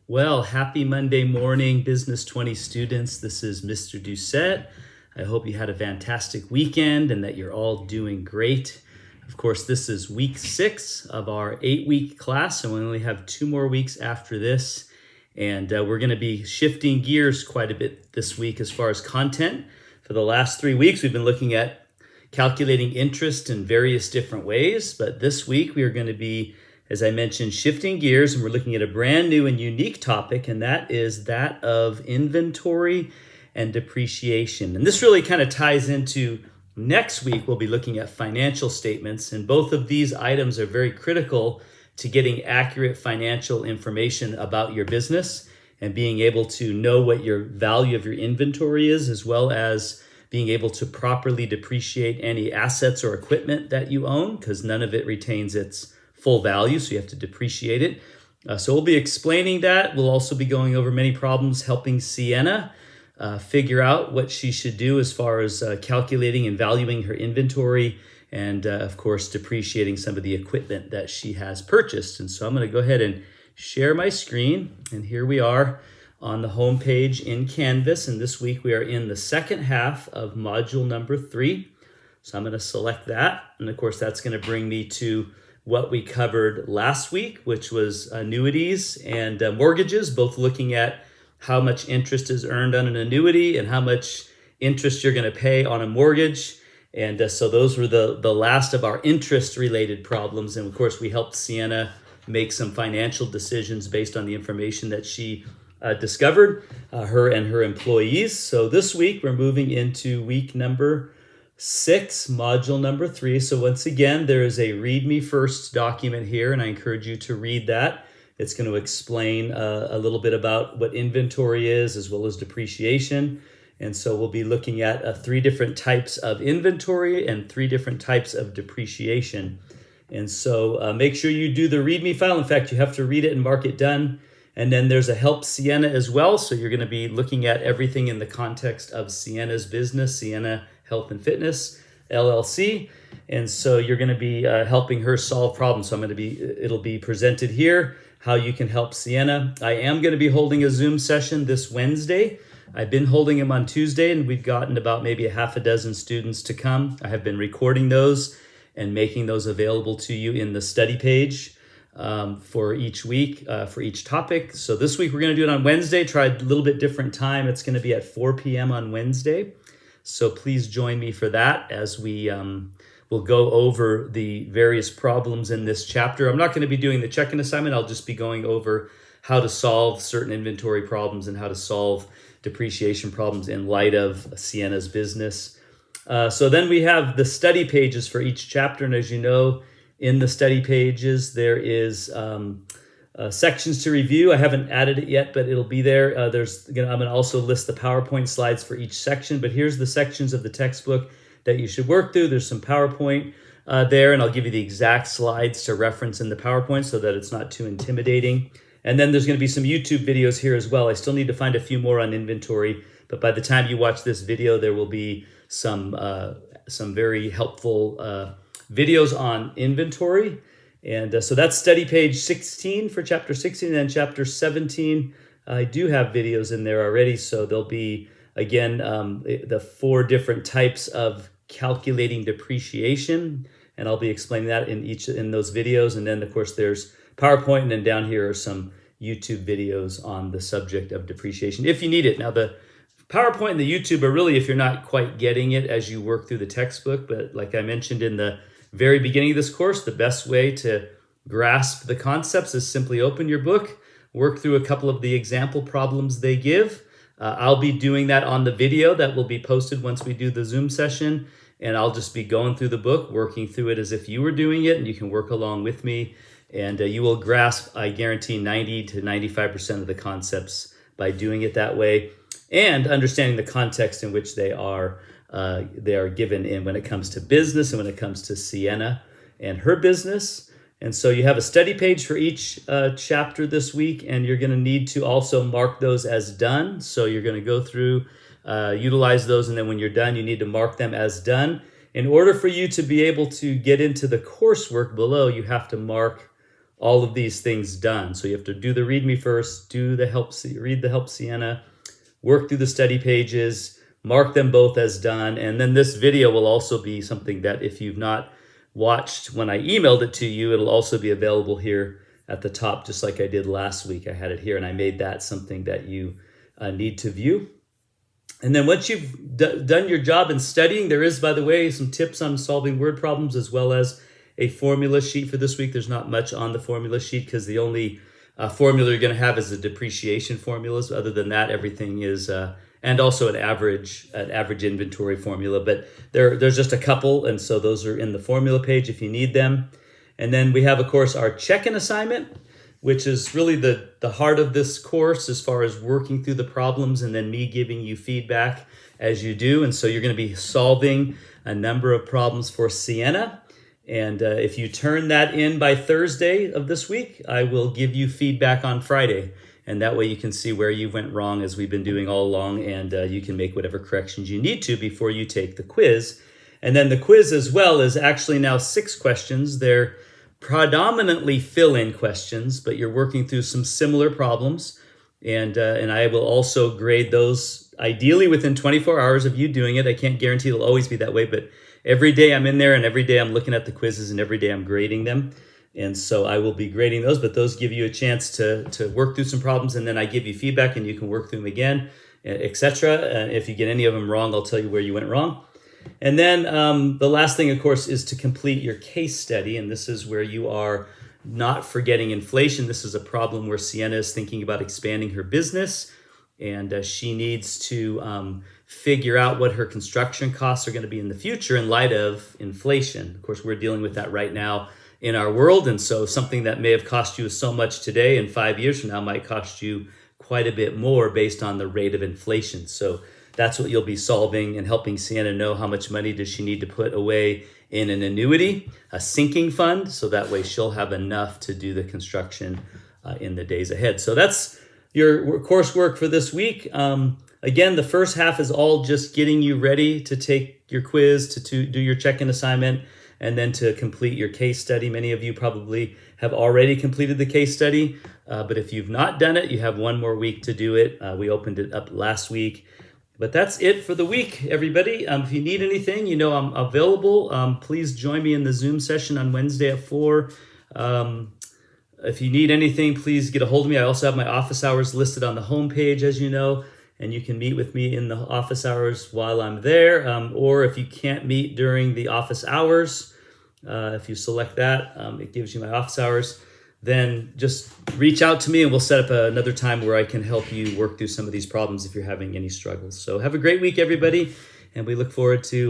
Well, happy Monday morning, Business 20 students. This is Mr. D. I hope you had a fantastic weekend and that you're all doing great. Of course, this is week 6 of our 8-week class, and we only have 2 more weeks after this. And we're going to be shifting gears quite a bit this week as far as content. For the last 3 weeks, we've been looking at calculating interest in various different ways, but this week we are going to be, as I mentioned, shifting gears, and we're looking at a brand new and unique topic, and that is that of inventory and depreciation. And this really kind of ties into next week. We'll be looking at financial statements, and both of these items are very critical to getting accurate financial information about your business and being able to know what your value of your inventory is, as well as being able to properly depreciate any assets or equipment that you own, because none of it retains its full value, so you have to depreciate it. So we'll be explaining that. We'll also be going over many problems helping Sienna figure out what she should do as far as calculating and valuing her inventory, and of course depreciating some of the equipment that she has purchased. And so I'm going to go ahead and share my screen, and here we are on the home page in Canvas, and this week we are in the second half of module number 3. So I'm going to select that, and of course that's going to bring me to what we covered last week, which was annuities and mortgages, both looking at how much interest is earned on an annuity and how much interest you're going to pay on a mortgage. And so those were the last of our interest-related problems, and of course we helped Sienna make some financial decisions based on the information that she discovered, her and her employees. So this week we're moving into week number 6, module number 3. So once again, there is a read me first document here, and I encourage you to read that. It's going to explain a little bit about what inventory is, as well as depreciation. And so we'll be looking at 3 different types of inventory and 3 different types of depreciation. And so make sure you do the README file. In fact, you have to read it and mark it done. And then there's a Help Sienna as well. So you're going to be looking at everything in the context of Sienna's business, Sienna Health and Fitness, LLC. And so you're going to be helping her solve problems. So it'll be presented here, how you can help Sienna. I am going to be holding a Zoom session this Wednesday. I've been holding them on Tuesday, and we've gotten about maybe a half a dozen students to come. I have been recording those and making those available to you in the study page for each week, for each topic. So this week we're going to do it on Wednesday, try a little bit different time. It's going to be at 4 p.m. on Wednesday. So please join me for that as we will go over the various problems in this chapter. I'm not going to be doing the check-in assignment. I'll just be going over how to solve certain inventory problems and how to solve depreciation problems in light of Sienna's business. So then we have the study pages for each chapter, and as you know, in the study pages there is sections to review. I haven't added it yet, but it'll be there. I'm going to also list the PowerPoint slides for each section, but here's the sections of the textbook that you should work through. There's some PowerPoint there, and I'll give you the exact slides to reference in the PowerPoint so that it's not too intimidating. And then there's going to be some YouTube videos here as well. I still need to find a few more on inventory, but by the time you watch this video, there will be some very helpful videos on inventory. And so that's study page 16 for chapter 16, and then chapter 17. I do have videos in there already, so there'll be, again, the 4 different types of calculating depreciation, and I'll be explaining that in those videos. And then, of course, there's PowerPoint, and then down here are some YouTube videos on the subject of depreciation if you need it. Now, the PowerPoint and the YouTube are really if you're not quite getting it as you work through the textbook, but like I mentioned in the very beginning of this course, the best way to grasp the concepts is simply open your book, work through a couple of the example problems they give. I'll be doing that on the video that will be posted once we do the Zoom session, and I'll just be going through the book, working through it as if you were doing it, and you can work along with me, and you will grasp, I guarantee, 90 to 95% of the concepts by doing it that way, and understanding the context in which they are given in when it comes to business and when it comes to Sienna and her business. And so you have a study page for each chapter this week, and you're going to need to also mark those as done. So you're going to go through, utilize those, and then when you're done, you need to mark them as done. In order for you to be able to get into the coursework below, you have to mark all of these things done. So you have to do the README first, read the Help Sienna, work through the study pages, mark them both as done. And then this video will also be something that if you've not watched when I emailed it to you, it'll also be available here at the top, just like I did last week. I had it here and I made that something that you need to view. And then once you've done your job in studying, there is, by the way, some tips on solving word problems as well as a formula sheet for this week. There's not much on the formula sheet because the only formula you're going to have is the depreciation formulas. Other than that, everything is, and also an average inventory formula. But there's just a couple, and so those are in the formula page if you need them. And then we have, of course, our check-in assignment, which is really the heart of this course as far as working through the problems and then me giving you feedback as you do. And so you're going to be solving a number of problems for Sienna. And if you turn that in by Thursday of this week, I will give you feedback on Friday. And that way you can see where you went wrong as we've been doing all along, and you can make whatever corrections you need to before you take the quiz. And then the quiz as well is actually now 6 questions. They're predominantly fill-in questions, but you're working through some similar problems. And I will also grade those ideally within 24 hours of you doing it. I can't guarantee it'll always be that way, but every day I'm in there and every day I'm looking at the quizzes and every day I'm grading them. And so I will be grading those, but those give you a chance to work through some problems, and then I give you feedback and you can work through them again, etc. If you get any of them wrong, I'll tell you where you went wrong. And then the last thing, of course, is to complete your case study. And this is where you are not forgetting inflation. This is a problem where Sienna is thinking about expanding her business, and she needs to figure out what her construction costs are going to be in the future in light of inflation. Of course, we're dealing with that right now in our world. And so something that may have cost you so much today in 5 years from now might cost you quite a bit more based on the rate of inflation. So that's what you'll be solving and helping Sienna know how much money does she need to put away in an annuity, a sinking fund, so that way she'll have enough to do the construction in the days ahead. So that's your coursework for this week. Again, the first half is all just getting you ready to take your quiz, to do your check-in assignment, and then to complete your case study. Many of you probably have already completed the case study, but if you've not done it, you have one more week to do it. We opened it up last week. But that's it for the week, everybody. If you need anything, you know I'm available. Please join me in the Zoom session on Wednesday at 4. If you need anything, please get a hold of me. I also have my office hours listed on the homepage, as you know, and you can meet with me in the office hours while I'm there. Or if you can't meet during the office hours, if you select that, it gives you my office hours. Then just reach out to me and we'll set up another time where I can help you work through some of these problems if you're having any struggles. So have a great week, everybody, and we look forward to